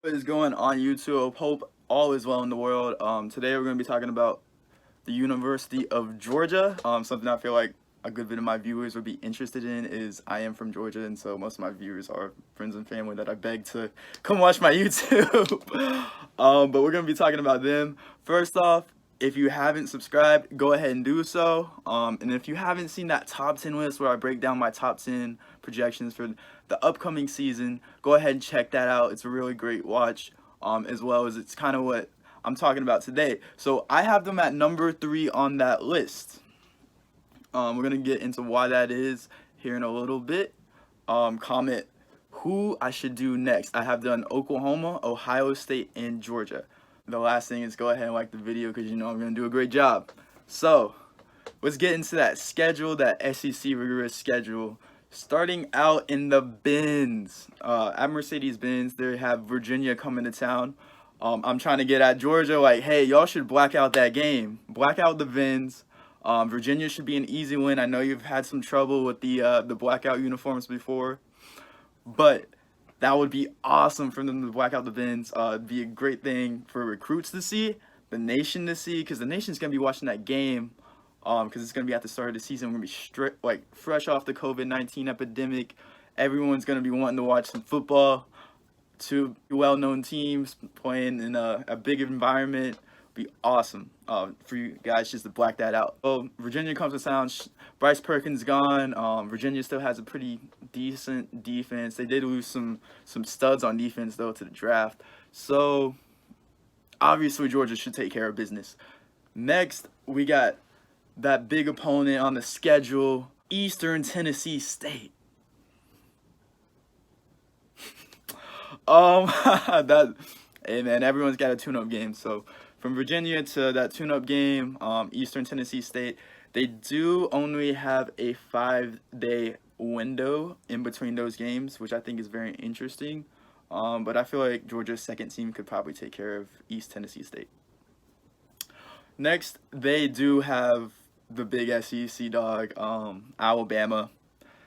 What is going on YouTube? Hope all is well in the world. Today we're going to be talking about the University of Georgia. Something I feel like a good bit of my viewers would be interested in is I am from Georgia, and so most of my viewers are friends and family that I beg to come watch my YouTube. But we're going to be talking about them. First off, if you haven't subscribed, go ahead and do so. And if you haven't seen that top 10 list where I break down my top 10 projections for the upcoming season, go ahead and check that out. It's a really great watch, as well as it's kind of what I'm talking about today. So I have them at number 3 on that list. We're going to get into why that is here in a little bit. Comment who I should do next. I have done Oklahoma, Ohio State, and Georgia. The last thing is go ahead and like the video because you know I'm going to do a great job. So let's get into that schedule, that SEC rigorous schedule. Starting out in the Benz, at Mercedes-Benz, they have Virginia coming to town. I'm trying to get at Georgia, like, hey, y'all should black out that game. Black out the Benz. Virginia should be an easy win. I know you've had some trouble with the blackout uniforms before, but that would be awesome for them to black out the Benz. It'd be a great thing for recruits to see, the nation to see, because the nation's going to be watching that game. Because it's going to be at the start of the season. We're going to be fresh off the COVID-19 epidemic. Everyone's going to be wanting to watch some football. Two well-known teams playing in a big environment. Be awesome for you guys just to black that out. Well, Virginia comes to town. Bryce Perkins gone. Virginia still has a pretty decent defense. They did lose some studs on defense, though, to the draft. So, obviously, Georgia should take care of business. Next, we got that big opponent on the schedule, Eastern Tennessee State. Hey man, everyone's got a tune-up game. So from Virginia to that tune-up game, Eastern Tennessee State, they do only have a 5-day window in between those games, which I think is very interesting. But I feel like Georgia's second team could probably take care of East Tennessee State. Next, they do have the big SEC dog, Alabama,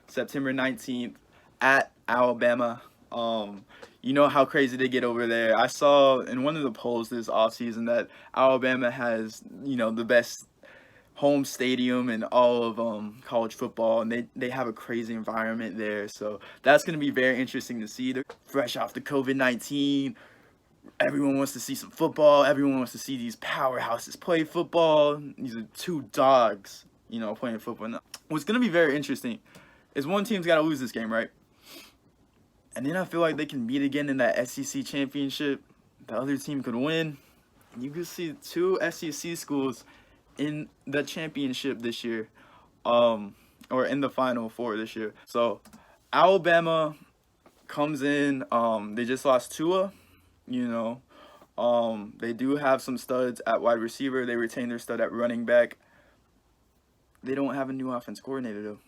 September 19th at Alabama. You know how crazy they get over there. I saw in one of the polls this offseason that Alabama has, the best home stadium in all of college football, and they have a crazy environment there. So that's going to be very interesting to see. They're fresh off the COVID-19. Everyone wants to see some football. Everyone wants to see these powerhouses play football. These are two dogs, playing football. Now, what's going to be very interesting is one team's got to lose this game, right? And then I feel like they can meet again in that SEC championship. The other team could win. And you could see two SEC schools in the championship this year, or in the Final Four this year. So Alabama comes in. They just lost Tua. They do have some studs at wide receiver. They retain their stud at running back. They don't have a new offense coordinator, though.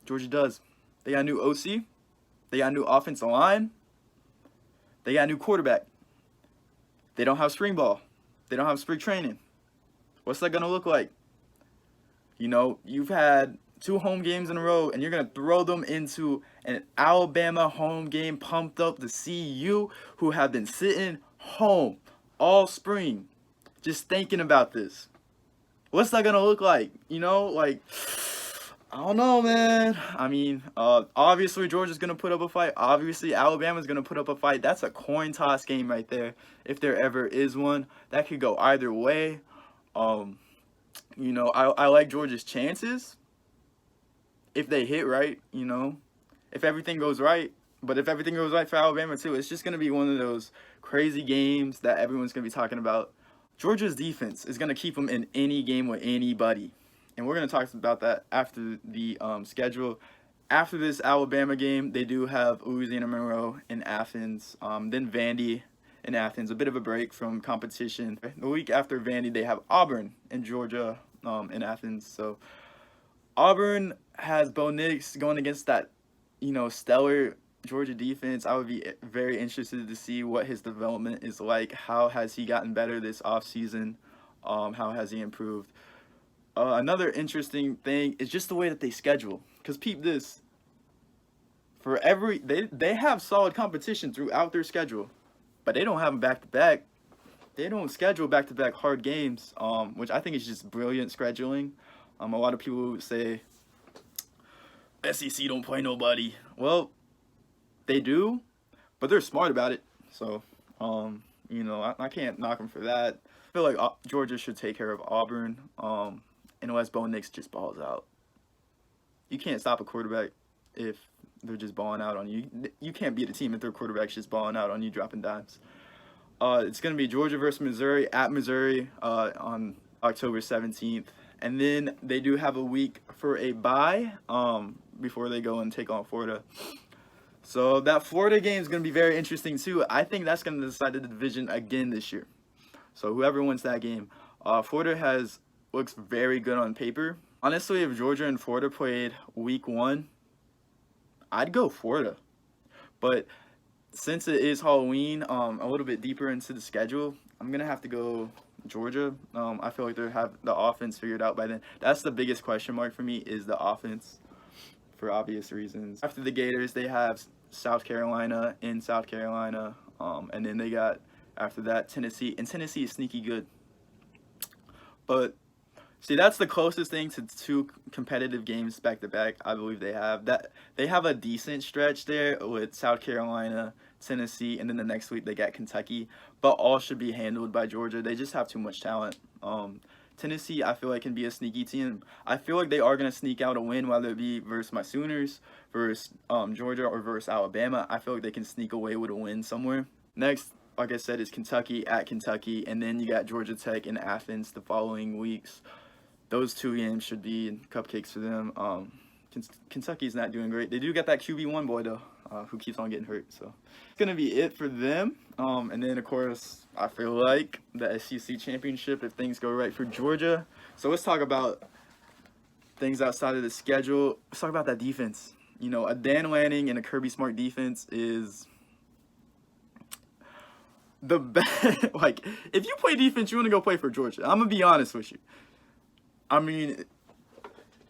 Georgia does. They got a new OC. They got a new offensive line. They got a new quarterback. They don't have spring ball. They don't have spring training. What's that going to look like? You've had 2 home games in a row, and you're going to throw them into an Alabama home game pumped up to see you, who have been sitting home all spring just thinking about this. What's that going to look like? I don't know, man. I mean, obviously Georgia's going to put up a fight. Obviously Alabama's going to put up a fight. That's a coin toss game right there, if there ever is one. That could go either way. I like Georgia's chances if they hit right, if everything goes right. But if everything goes right for Alabama too, it's just going to be one of those crazy games that everyone's going to be talking about. Georgia's defense is going to keep them in any game with anybody. And we're going to talk about that after the schedule. After this Alabama game, they do have Louisiana Monroe in Athens, then Vandy in Athens, a bit of a break from competition. The week after Vandy, they have Auburn in Georgia in Athens. So Auburn has Bo Nix going against that, stellar Georgia defense. I would be very interested to see what his development is like. How has he gotten better this offseason? How has he improved? Another interesting thing is just the way that they schedule. Because peep this. They have solid competition throughout their schedule. but they don't have them back to back. They don't schedule back to back hard games, which I think is just brilliant scheduling. A lot of people would say SEC don't play nobody. Well, they do, but they're smart about it. So, I can't knock them for that. I feel like Georgia should take care of Auburn, unless Bo Nix just balls out. You can't stop a quarterback if they're just balling out on you. You can't beat a team if their quarterback's just balling out on you, dropping dimes. It's going to be Georgia versus Missouri at Missouri on October 17th. And then they do have a week for a bye before they go and take on Florida. So that Florida game is going to be very interesting too. I think that's going to decide the division again this year. So whoever wins that game. Florida looks very good on paper. Honestly, if Georgia and Florida played week 1, I'd go Florida. But since it is Halloween, a little bit deeper into the schedule, I'm going to have to go Georgia. I feel like they have the offense figured out by then. That's the biggest question mark for me, is the offense, for obvious reasons. After the Gators, they have South Carolina in South Carolina. And then they got, after that, Tennessee. And Tennessee is sneaky good. But see, that's the closest thing to 2 competitive games back to back. I believe they have that. They have a decent stretch there with South Carolina, Tennessee, and then the next week they got Kentucky. But all should be handled by Georgia. They just have too much talent. Tennessee, I feel like, can be a sneaky team. I feel like they are going to sneak out a win, whether it be versus my Sooners, versus Georgia, or versus Alabama. I feel like they can sneak away with a win somewhere. Next, like I said, is Kentucky at Kentucky, and then you got Georgia Tech in Athens the following weeks. Those 2 games should be cupcakes for them. Kentucky's not doing great. They do get that QB1 boy, though, who keeps on getting hurt. So it's going to be it for them. And then, of course, I feel like the SEC championship, if things go right for Georgia. So let's talk about things outside of the schedule. Let's talk about that defense. A Dan Lanning and a Kirby Smart defense is the best. Like, if you play defense, you want to go play for Georgia. I'm going to be honest with you. I mean,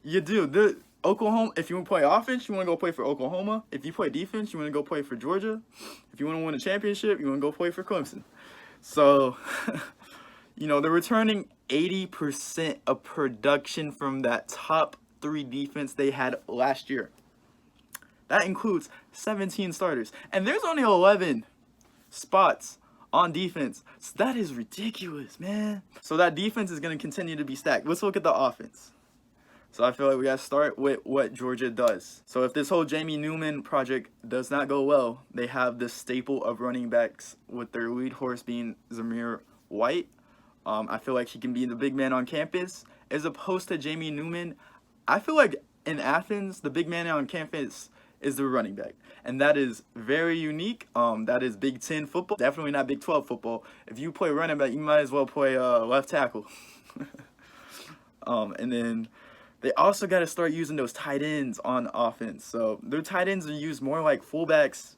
you do. Oklahoma, if you want to play offense, you want to go play for Oklahoma. If you play defense, you want to go play for Georgia. If you want to win a championship, you want to go play for Clemson. So, they're returning 80% of production from that top 3 defense they had last year. That includes 17 starters. And there's only 11 spots on defense. So that is ridiculous, man. So that defense is going to continue to be stacked. Let's look at the offense. So I feel like we got to start with what Georgia does. So if this whole Jamie Newman project does not go well, they have the staple of running backs with their lead horse being Zamir White. I feel like he can be the big man on campus. As opposed to Jamie Newman, I feel like in Athens, the big man on campus is the running back. And that is very unique. That is Big 10 football. Definitely not Big 12 football. If you play running back, you might as well play left tackle. And then they also got to start using those tight ends on offense. So their tight ends are used more like fullbacks.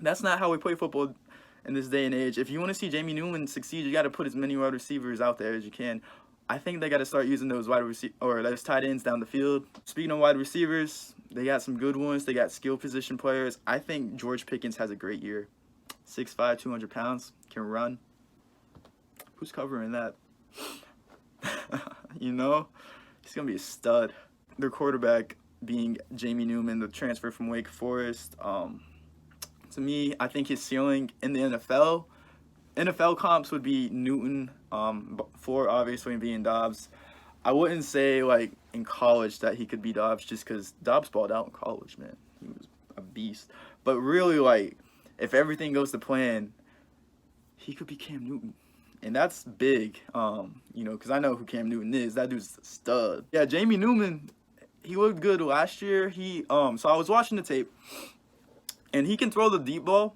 That's not how we play football in this day and age. If you want to see Jamie Newman succeed, you got to put as many wide receivers out there as you can. I think they got to start using those those tight ends down the field. Speaking of wide receivers, they got some good ones. They got skill position players. I think George Pickens has a great year. 6'5", 200 pounds, can run. Who's covering that? He's going to be a stud. Their quarterback being Jamie Newman, the transfer from Wake Forest. To me, I think his ceiling in the NFL comps would be Newton, for obviously being Dobbs. I wouldn't say, like, in college that he could be Dobbs just because Dobbs balled out in college, man. He was a beast. But really, like, if everything goes to plan, he could be Cam Newton. And that's big, because I know who Cam Newton is. That dude's a stud. Yeah, Jamie Newman, he looked good last year. So I was watching the tape, and he can throw the deep ball,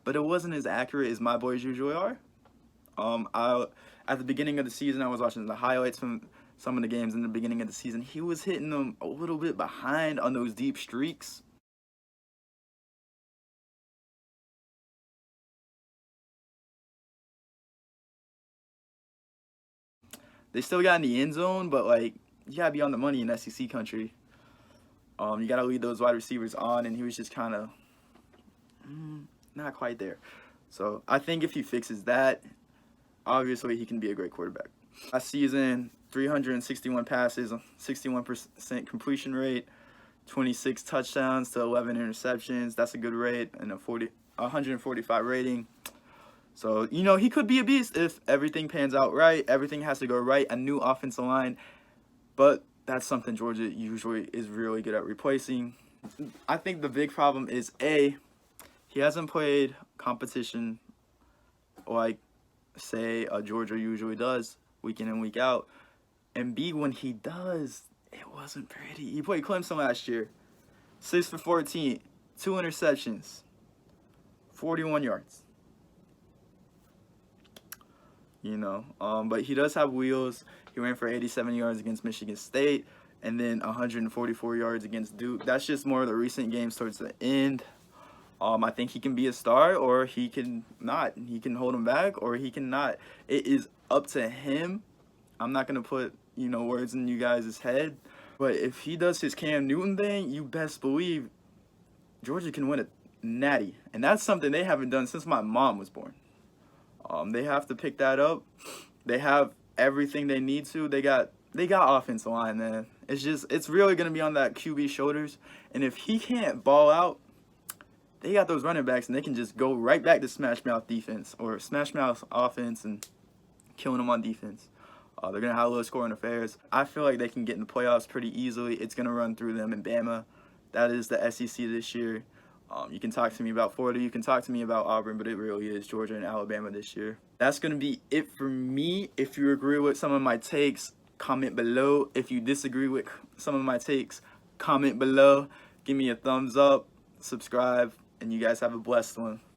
but it wasn't as accurate as my boys usually are. At the beginning of the season, I was watching the highlights from some of the games in the beginning of the season. He was hitting them a little bit behind on those deep streaks. They still got in the end zone, but, like, you got to be on the money in SEC country. You got to lead those wide receivers on, and he was just kind of not quite there. So I think if he fixes that, obviously he can be a great quarterback. Last season, 361 passes, 61% completion rate, 26 touchdowns to 11 interceptions. That's a good rate, and a 145 rating. So, you know, he could be a beast if everything pans out right. Everything has to go right. A new offensive line. But that's something Georgia usually is really good at replacing. I think the big problem is, A, he hasn't played competition like, say, Georgia usually does week in and week out. And B, when he does, it wasn't pretty. He played Clemson last year. 6 for 14, 2 interceptions, 41 yards. You know, but he does have wheels. He ran for 87 yards against Michigan State and then 144 yards against Duke. That's just more of the recent games towards the end. I think he can be a star, or he can not. He can hold him back, or he can not. It is up to him. I'm not going to put, you know, words in you guys' head. But if he does his Cam Newton thing, you best believe Georgia can win a natty. And that's something they haven't done since my mom was born. They have to pick that up. They have everything they need to. They got offensive line, man. It's really going to be on that QB shoulders. And if he can't ball out, they got those running backs, and they can just go right back to smash mouth defense or smash mouth offense and killing them on defense. They're going to have low scoring affairs. I feel like they can get in the playoffs pretty easily. It's going to run through them and Bama. That is the SEC this year. You can talk to me about Florida. You can talk to me about Auburn, but it really is Georgia and Alabama this year. That's going to be it for me. If you agree with some of my takes, comment below. If you disagree with some of my takes, comment below. Give me a thumbs up, subscribe, and you guys have a blessed one.